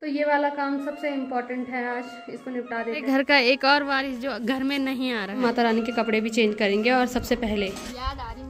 तो ये वाला काम सबसे इम्पोर्टेंट है, आज इसको निपटा देते हैं। घर का एक और वारिस जो घर में नहीं आ रहा है। माता रानी के कपड़े भी चेंज करेंगे और सबसे पहले याद आ रही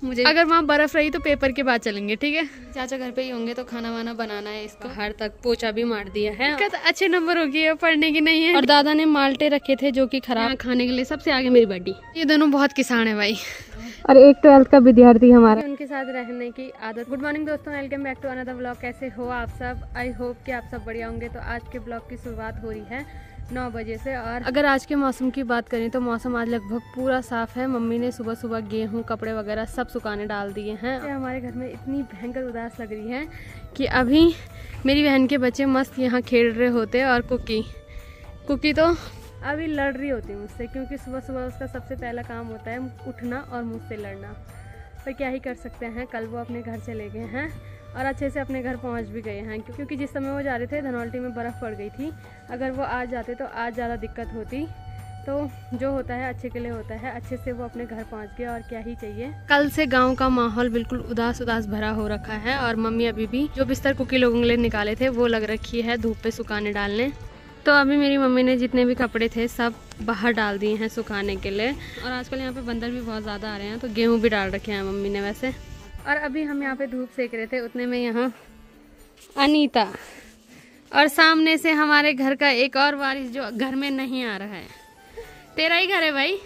मुझे अगर वहाँ बर्फ रही तो पेपर के बाद चलेंगे, ठीक है। चाचा घर पे ही होंगे तो खाना वाना बनाना है इसको। बाहर तक पोछा भी मार दिया है। अच्छे नंबर हो गए, पढ़ने की नहीं है। और दादा ने माल्टे रखे थे जो कि खराब। खाने के लिए सबसे आगे मेरी बड्डी। ये दोनों बहुत किसान है भाई। और एक 12th का विद्यार्थी हमारा, उनके साथ रहने की आदत। गुड मॉर्निंग दोस्तों, welcome back to another blog. कैसे हो आप सब? आई होप कि आप सब बढ़िया होंगे। तो आज के ब्लॉग की शुरुआत हो रही है 9 बजे से। और अगर आज के मौसम की बात करें तो मौसम आज लगभग पूरा साफ है। मम्मी ने सुबह सुबह गेहूं, कपड़े वगैरह सब सुखाने डाल दिए हैं। हमारे घर में इतनी भयंकर उदास लग रही है कि अभी मेरी बहन के बच्चे मस्त यहाँ खेल रहे होते और कुकी तो अभी लड़ रही होती मुझसे, क्योंकि सुबह सुबह उसका सबसे पहला काम होता है उठना और मुझसे लड़ना। पर क्या ही कर सकते हैं, कल वो अपने घर चले गए हैं और अच्छे से अपने घर पहुंच भी गए हैं। क्योंकि जिस समय वो जा रहे थे धनौल्टी में बर्फ़ पड़ गई थी। अगर वो आज जाते तो आज ज़्यादा दिक्कत होती। तो जो होता है अच्छे के लिए होता है। अच्छे से वो अपने घर पहुंच गए और क्या ही चाहिए। कल से गांव का माहौल बिल्कुल उदास उदास भरा हो रखा है। और मम्मी अभी भी जो बिस्तर कुकी लोगों के लिए निकाले थे वो लग रखी है धूप पे सुखाने डालने। तो अभी मेरी मम्मी ने जितने भी कपड़े थे सब बाहर डाल दिए हैं सुखाने के लिए। और आजकल यहाँ पे बंदर भी बहुत ज़्यादा आ रहे हैं, तो गेहूँ भी डाल रखे हैं मम्मी ने वैसे। और अभी हम यहाँ पे धूप सेक रहे थे, उतने में यहाँ अनीता और सामने से हमारे घर का एक और वारिस जो घर में नहीं आ रहा है। तेरा ही घर है भाई।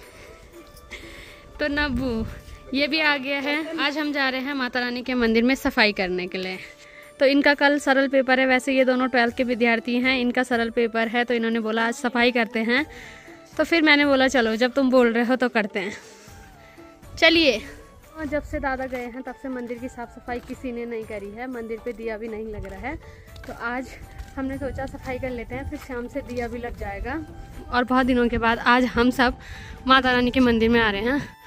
तो नब्बू ये भी आ गया है। आज हम जा रहे हैं माता रानी के मंदिर में सफाई करने के लिए। तो इनका कल सरल पेपर है। वैसे ये दोनों 12th के विद्यार्थी हैं, इनका सरल पेपर है। तो इन्होंने बोला आज सफाई करते हैं। तो फिर मैंने बोला चलो जब तुम बोल रहे हो तो करते हैं, चलिए। और जब से दादा गए हैं तब से मंदिर की साफ़ सफाई किसी ने नहीं करी है। मंदिर पे दिया भी नहीं लग रहा है। तो आज हमने सोचा सफाई कर लेते हैं, फिर शाम से दिया भी लग जाएगा। और बहुत दिनों के बाद आज हम सब माता रानी के मंदिर में आ रहे हैं।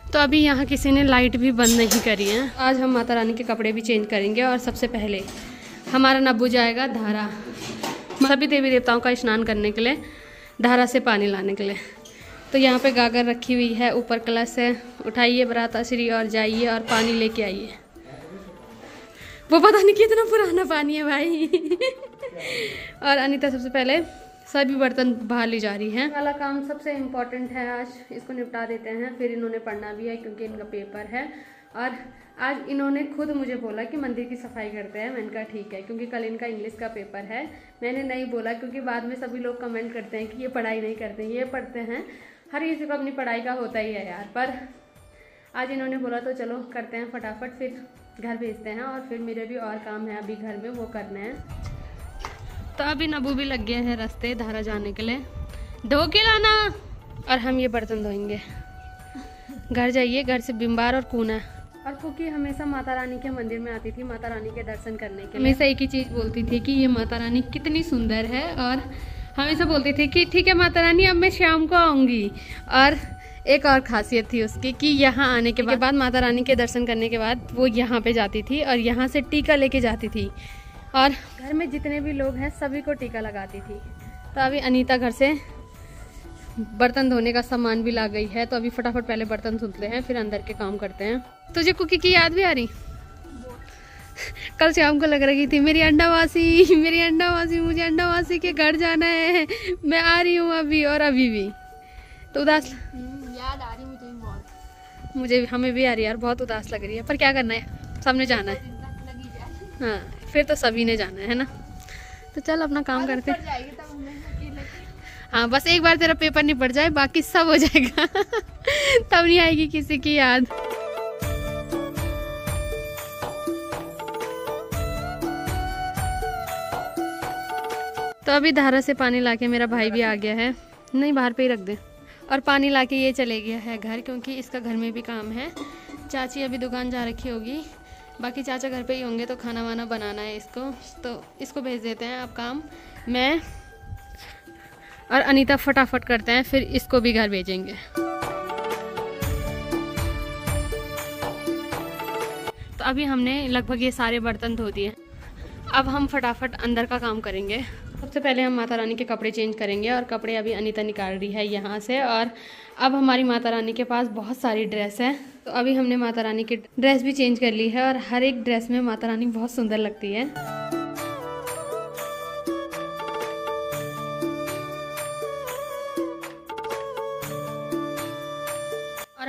तो अभी यहाँ किसी ने लाइट भी बंद नहीं करी है। आज हम माता रानी के कपड़े भी चेंज करेंगे और सबसे पहले हमारा नब्बू जाएगा धारा, सभी देवी देवताओं का स्नान करने के लिए, धारा से पानी लाने के लिए। तो यहाँ पे गागर रखी हुई है, ऊपर कलश है। उठाइए बराताश्री और जाइए और पानी लेके आइए। वो पता नहीं कितना पुराना पानी है भाई। और अनीता सबसे पहले सभी बर्तन बाहर ले जा रही हैं। वाला काम सबसे इम्पोर्टेंट है, आज इसको निपटा देते हैं। फिर इन्होंने पढ़ना भी है क्योंकि इनका पेपर है। और आज इन्होंने खुद मुझे बोला कि मंदिर की सफाई करते हैं। मैंने कहा ठीक है, क्योंकि कल इनका इंग्लिश का पेपर है। मैंने नहीं बोला क्योंकि बाद में सभी लोग कमेंट करते हैं कि ये पढ़ाई नहीं करते हैं। ये पढ़ते हैं, हर किसी को अपनी पढ़ाई का होता ही है यार। पर आज इन्होंने बोला तो चलो करते हैं फटाफट, फिर घर भेजते हैं। और फिर मेरे भी और काम है अभी घर में, वो करने हैं। तो अभी नबू भी लग गए हैं रास्ते धारा जाने के लिए, धो के लाना। और हम ये बर्तन धोएंगे। घर जाइए, घर से बिम्बार और कूना। और कुकी हमेशा माता रानी के मंदिर में आती थी माता रानी के दर्शन करने के लिए। हमेशा एक ही चीज़ बोलती थी कि ये माता रानी कितनी सुंदर है। और हमेशा बोलती थी कि ठीक है माता रानी अब मैं शाम को आऊँगी। और एक और खासियत थी उसकी कि यहाँ आने के बाद माता रानी के दर्शन करने के बाद वो यहाँ पे जाती थी और यहाँ से टीका लेके जाती थी। और घर में जितने भी लोग हैं सभी को टीका लगाती थी। तो अभी अनीता घर से बर्तन धोने का सामान भी ला गई है। तो अभी फटाफट पहले बर्तन धुलते हैं, फिर अंदर के काम करते हैं। तुझे कुकी की याद भी आ रही? कल शाम को लग रही थी मेरी अंडावासी, मेरी अंडावासी, मुझे अंडावासी के घर जाना है, मैं आ रही हूँ अभी। और अभी भी तो उदास याद आ रही मुझे बहुत। मुझे हमें भी आ रही है यार, बहुत उदास लग रही है। पर क्या करना है, सबने जाना है। हाँ फिर तो सभी ने जाना है ना। तो चल अपना काम करते हैं। हाँ बस एक बार तेरा पेपर निपट जाए, बाकी सब हो जाएगा। तब नहीं आएगी किसी की याद। तो अभी धारा से पानी लाके मेरा भाई भी आ गया है। नहीं बाहर पे ही रख दे। और पानी लाके ये चले गया है घर, क्योंकि इसका घर में भी काम है। चाची अभी दुकान जा रखी होगी, बाकी चाचा घर पे ही होंगे। तो खाना वाना बनाना है इसको, तो इसको भेज देते हैं अब काम। मैं और अनीता फटाफट करते हैं, फिर इसको भी घर भेजेंगे। तो अभी हमने लगभग ये सारे बर्तन धो दिए। अब हम फटाफट अंदर का काम करेंगे। सबसे पहले हम माता रानी के कपड़े चेंज करेंगे। और कपड़े अभी अनीता निकाल रही है यहाँ से। और अब हमारी माता रानी के पास बहुत सारी ड्रेस है। तो अभी हमने माता रानी की ड्रेस भी चेंज कर ली है। और हर एक ड्रेस में माता रानी बहुत सुंदर लगती है।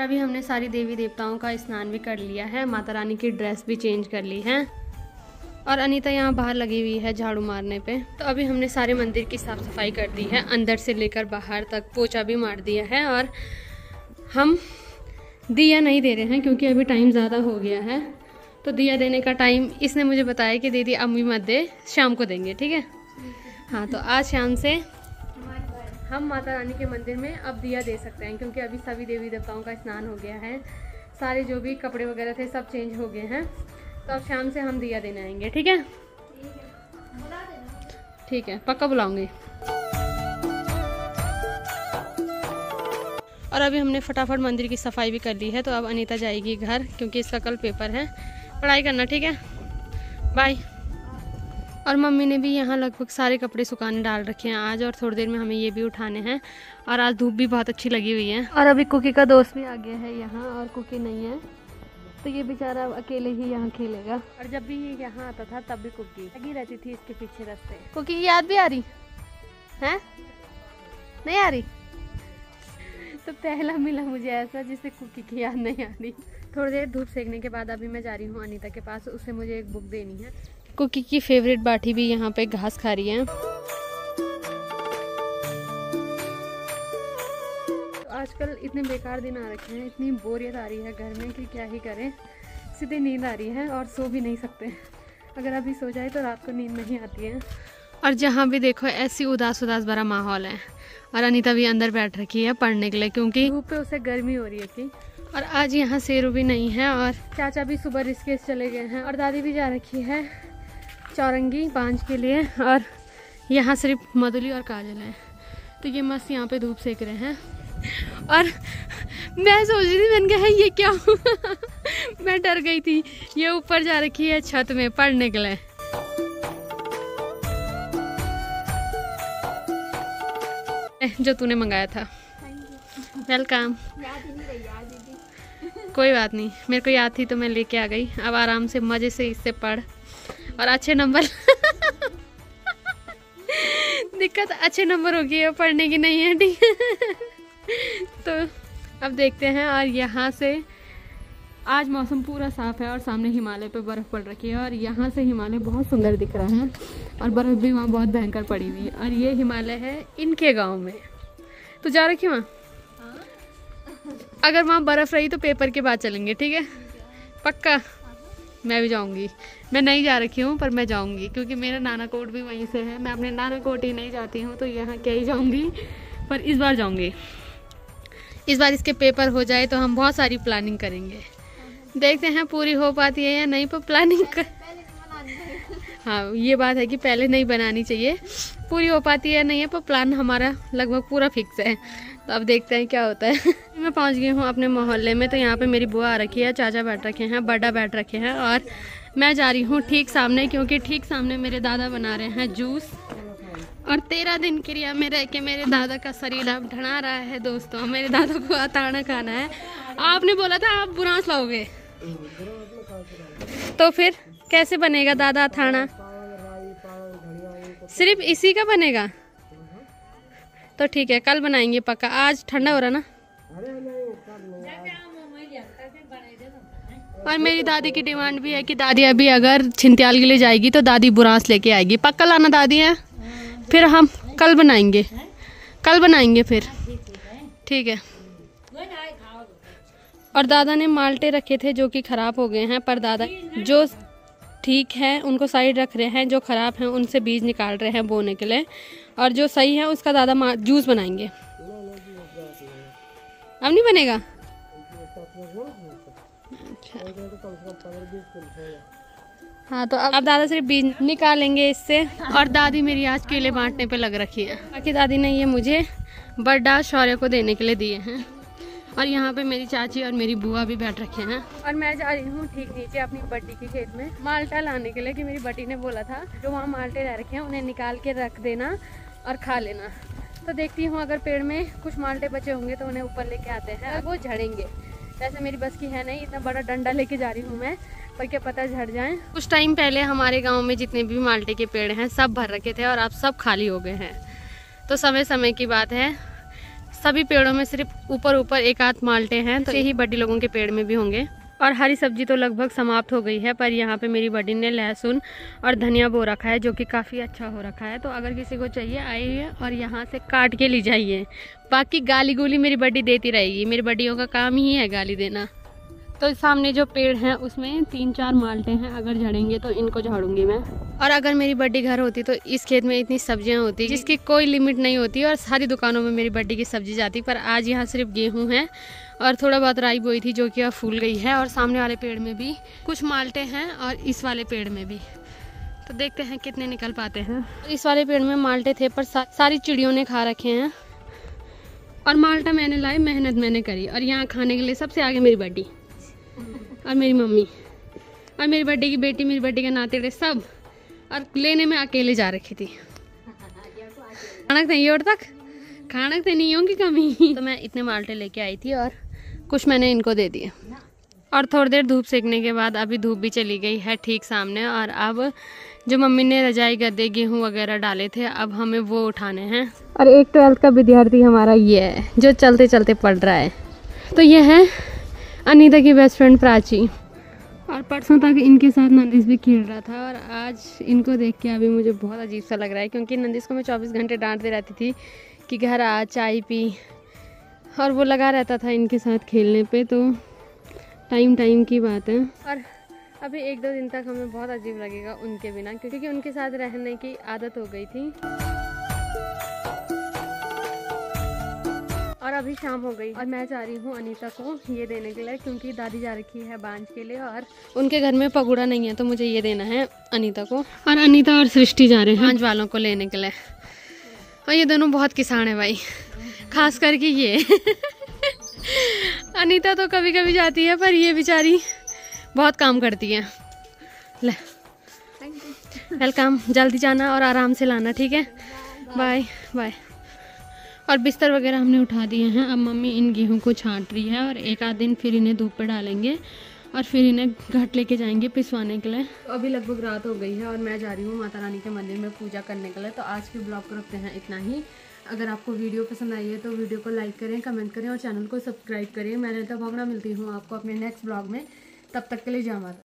अभी हमने सारी देवी देवताओं का स्नान भी कर लिया है, माता रानी की ड्रेस भी चेंज कर ली है और अनीता यहाँ बाहर लगी हुई है झाड़ू मारने पे। तो अभी हमने सारे मंदिर की साफ़ सफाई कर दी है, अंदर से लेकर बाहर तक पोछा भी मार दिया है। और हम दिया नहीं दे रहे हैं क्योंकि अभी टाइम ज़्यादा हो गया है। तो दिया देने का टाइम इसने मुझे बताया कि दीदी अम्मी मत दे, शाम को देंगे, ठीक है। हाँ, तो आज शाम से हम माता रानी के मंदिर में अब दिया दे सकते हैं क्योंकि अभी सभी देवी देवताओं का स्नान हो गया है, सारे जो भी कपड़े वगैरह थे सब चेंज हो गए हैं। तो अब शाम से हम दिया देने आएंगे, ठीक है। ठीक है, पक्का बुलाऊंगी। और अभी हमने फटाफट मंदिर की सफाई भी कर ली है। तो अब अनीता जाएगी घर क्योंकि इसका कल पेपर है, पढ़ाई करना, ठीक है। बाय। और मम्मी ने भी यहाँ लगभग सारे कपड़े सुखाने डाल रखे हैं आज, और थोड़ी देर में हमें ये भी उठाने हैं। और आज धूप भी बहुत अच्छी लगी हुई है। और अभी कुकी का दोस्त भी आ गया है यहाँ, और कुकी नहीं है तो ये बेचारा अकेले ही यहाँ खेलेगा। और जब भी ये यहाँ आता था तब भी कुकी लगी रहती थी इसके पीछे रास्ते। कुकी की याद भी आ रही है? नहीं आ रही? तो पहला मिला मुझे ऐसा जिससे कुकी की याद नहीं आ रही। थोड़ी देर धूप सेकने के बाद अभी मैं जा रही हूँ अनीता के पास, उससे मुझे एक बुक देनी है। कुकी की फेवरेट बाठी भी यहाँ पे घास खा रही है। तो आजकल इतने बेकार दिन आ रखे हैं, इतनी बोरियत आ रही है घर में कि क्या ही करें। सीधे नींद आ रही है और सो भी नहीं सकते। अगर अभी सो जाए तो रात को नींद नहीं आती है। और जहाँ भी देखो ऐसी उदास उदास भरा माहौल है। और अनीता भी अंदर बैठ रखी है पढ़ने के लिए क्योंकि धूप पे उसे गर्मी हो रही है थी। और आज यहाँ शेरू भी नहीं है, और चाचा भी सुबह ऋषिकेश चले गए हैं, और दादी भी जा रखी है चौरंगी बांझ के लिए। और यहाँ सिर्फ मधुली और काजल है। तो ये मस्त यहाँ पे धूप सेक रहे हैं। और मैं सोच रही थी, मैंने कहा ये क्या मैं डर गई थी। ये ऊपर जा रखी है छत में पढ़ने के लिए। जो तूने मंगाया था। वेलकम। कोई बात नहीं, मेरे को याद थी तो मैं लेके आ गई। अब आराम से मजे से इससे पढ़ और अच्छे नंबर दिक्कत अच्छे नंबर हो गई है, पढ़ने की नहीं है, ठीक है। तो अब देखते हैं। और यहाँ से आज मौसम पूरा साफ है और सामने हिमालय पे बर्फ़ पड़ रखी है। और यहाँ से हिमालय बहुत सुंदर दिख रहा है और बर्फ़ भी वहाँ बहुत भयंकर पड़ी हुई है। और ये हिमालय है इनके गांव में। तो जा रखी वहाँ? अगर वहाँ बर्फ़ रही तो पेपर के बाद चलेंगे, ठीक है। पक्का? मैं भी जाऊँगी। मैं नहीं जा रखी हूँ पर मैं जाऊँगी क्योंकि मेरा नाना कोट भी वहीं से है। मैं अपने नाना कोट ही नहीं जाती हूँ तो यहाँ क्या ही जाऊँगी, पर इस बार जाऊँगी। इस बार इसके पेपर हो जाए तो हम बहुत सारी प्लानिंग करेंगे। देखते हैं पूरी हो पाती है या नहीं, पर प्लानिंग कर। हाँ, ये बात है कि पहले नहीं बनानी चाहिए। पूरी हो पाती है या नहीं है, पर प्लान हमारा लगभग पूरा फिक्स है। तो अब देखते हैं क्या होता है। मैं पहुंच गई हूँ अपने मोहल्ले में। तो यहाँ पे मेरी बुआ आ रखी है, चाचा बैठ रखे हैं, बड़ा बैठ रखे हैं, और मैं जा रही हूँ ठीक सामने क्योंकि ठीक सामने मेरे दादा बना रहे हैं जूस। और 13 दिन क्रिया में रह के मेरे दादा का शरीर अब ढना रहा है दोस्तों। मेरे दादा को अताना खाना है। आपने बोला था आप बुरांस लाओगे, तो फिर कैसे बनेगा दादा अथाना? सिर्फ इसी का बनेगा? तो ठीक है, कल बनाएंगे पक्का। आज ठंडा हो रहा ना। और मेरी दादी की डिमांड भी है कि दादी अभी अगर छिंत्याल के लिए जाएगी तो दादी बुरांस लेके आएगी। पक्का लाना दादी है? फिर हम कल बनाएंगे, कल बनाएंगे फिर, ठीक है। और दादा ने माल्टे रखे थे जो कि ख़राब हो गए हैं, पर दादा जो ठीक है उनको साइड रख रहे हैं, जो ख़राब हैं उनसे बीज निकाल रहे हैं बोने के लिए, और जो सही है उसका दादा जूस बनाएंगे। अब नहीं बनेगा? हाँ, तो अब दादा सिर्फ बीज निकालेंगे इससे। और दादी मेरी आज केले बांटने पे लग रखी है। बाकी दादी ने ये मुझे बड़ा शौर्य को देने के लिए दिए हैं। और यहाँ पे मेरी चाची और मेरी बुआ भी बैठ रखे हैं। और मैं जा रही हूँ ठीक नीचे अपनी बट्टी के खेत में माल्टा लाने के लिए, कि मेरी बट्टी ने बोला था जो वहाँ माल्टे रह रखे हैं उन्हें निकाल के रख देना और खा लेना। तो देखती हूँ अगर पेड़ में कुछ माल्टे बचे होंगे तो उन्हें ऊपर लेके आते हैं और वो झड़ेंगे। वैसे मेरी बस की है नहीं, इतना बड़ा डंडा लेके जा रही हूँ मैं, पर क्या पता झड़ जाए। कुछ टाइम पहले हमारे गाँव में जितने भी माल्टे के पेड़ हैं सब भर रखे थे और अब सब खाली हो गए हैं। तो समय समय की बात है, सभी पेड़ों में सिर्फ ऊपर ऊपर एक आध माल्टे हैं, तो यही बड़ी लोगों के पेड़ में भी होंगे। और हरी सब्जी तो लगभग समाप्त हो गई है, पर यहाँ पे मेरी बड़ी ने लहसुन और धनिया बो रखा है, जो कि काफ़ी अच्छा हो रखा है। तो अगर किसी को चाहिए आइए और यहाँ से काट के ले जाइए। बाकी गाली गुली मेरी बड़ी देती रहेगी, मेरी बड़ियों का काम ही है गाली देना। तो सामने जो पेड़ हैं उसमें 3-4 माल्टे हैं, अगर झड़ेंगे तो इनको झाड़ूंगी मैं। और अगर मेरी बड्डी घर होती तो इस खेत में इतनी सब्जियां होती जिसकी कोई लिमिट नहीं होती, और सारी दुकानों में मेरी बड्डी की सब्जी जाती। पर आज यहाँ सिर्फ गेहूं है और थोड़ा बहुत राई बोई थी, जो कि अब फूल गई है। और सामने वाले पेड़ में भी कुछ माल्टे हैं और इस वाले पेड़ में भी। तो देखते हैं कितने निकल पाते हैं। इस वाले पेड़ में माल्टे थे, पर सारी चिड़ियों ने खा रखे हैं। और माल्टा मैंने लाई, मेहनत मैंने करी। और यहाँ खाने के लिए सबसे आगे मेरी बड्डी और मेरी मम्मी और मेरी बड्डी की बेटी, मेरी बड्डी के नाते सब। और लेने में अकेले जा रखी थी। खाना नहीं और तक खाना नहीं होगी कमी। तो मैं इतने माल्टे लेके आई थी और कुछ मैंने इनको दे दिए। और थोड़ी देर धूप सेकने के बाद अभी धूप भी चली गई है ठीक सामने। और अब जो मम्मी ने रजाई गद्दे गेहूँ वगैरह डाले थे, अब हमें वो उठाने हैं। और एक 12th का विद्यार्थी हमारा ये है जो चलते चलते पढ़ रहा है। तो ये है अनीता की बेस्ट फ्रेंड प्राची। और परसों तक इनके साथ नंदिस भी खेल रहा था, और आज इनको देख के अभी मुझे बहुत अजीब सा लग रहा है, क्योंकि नंदिस को मैं 24 घंटे डांटती रहती थी कि घर आ, चाय पी, और वो लगा रहता था इनके साथ खेलने पे। तो टाइम की बात है। और अभी 1-2 दिन तक हमें बहुत अजीब लगेगा उनके बिना, क्योंकि उनके साथ रहने की आदत हो गई थी। और अभी शाम हो गई और मैं जा रही हूँ अनीता को ये देने के लिए, क्योंकि दादी जा रखी है बांझ के लिए और उनके घर में पगुड़ा नहीं है, तो मुझे ये देना है अनीता को। और अनीता और सृष्टि जा रहे हैं बांझ वालों को लेने के लिए। और ये दोनों बहुत किसान है भाई, खास करके ये अनीता तो कभी कभी जाती है, पर ये बेचारी बहुत काम करती है। ले वेलकम, जल्दी जाना और आराम से लाना, ठीक है? Bye bye. और बिस्तर वगैरह हमने उठा दिए हैं। अब मम्मी इन गेहूं को छांट रही है, और एक आध दिन फिर इन्हें धूप पर डालेंगे और फिर इन्हें घाट लेके जाएंगे पिसवाने के लिए। तो अभी लगभग रात हो गई है और मैं जा रही हूँ माता रानी के मंदिर में पूजा करने के लिए। तो आज के ब्लॉग को रखते हैं इतना ही। अगर आपको वीडियो पसंद आई है तो वीडियो को लाइक करें, कमेंट करें और चैनल को सब्सक्राइब करें। मैं अनीता भगड़ा मिलती हूँ आपको अपने नेक्स्ट ब्लॉग में। तब तक के लिए जय माता।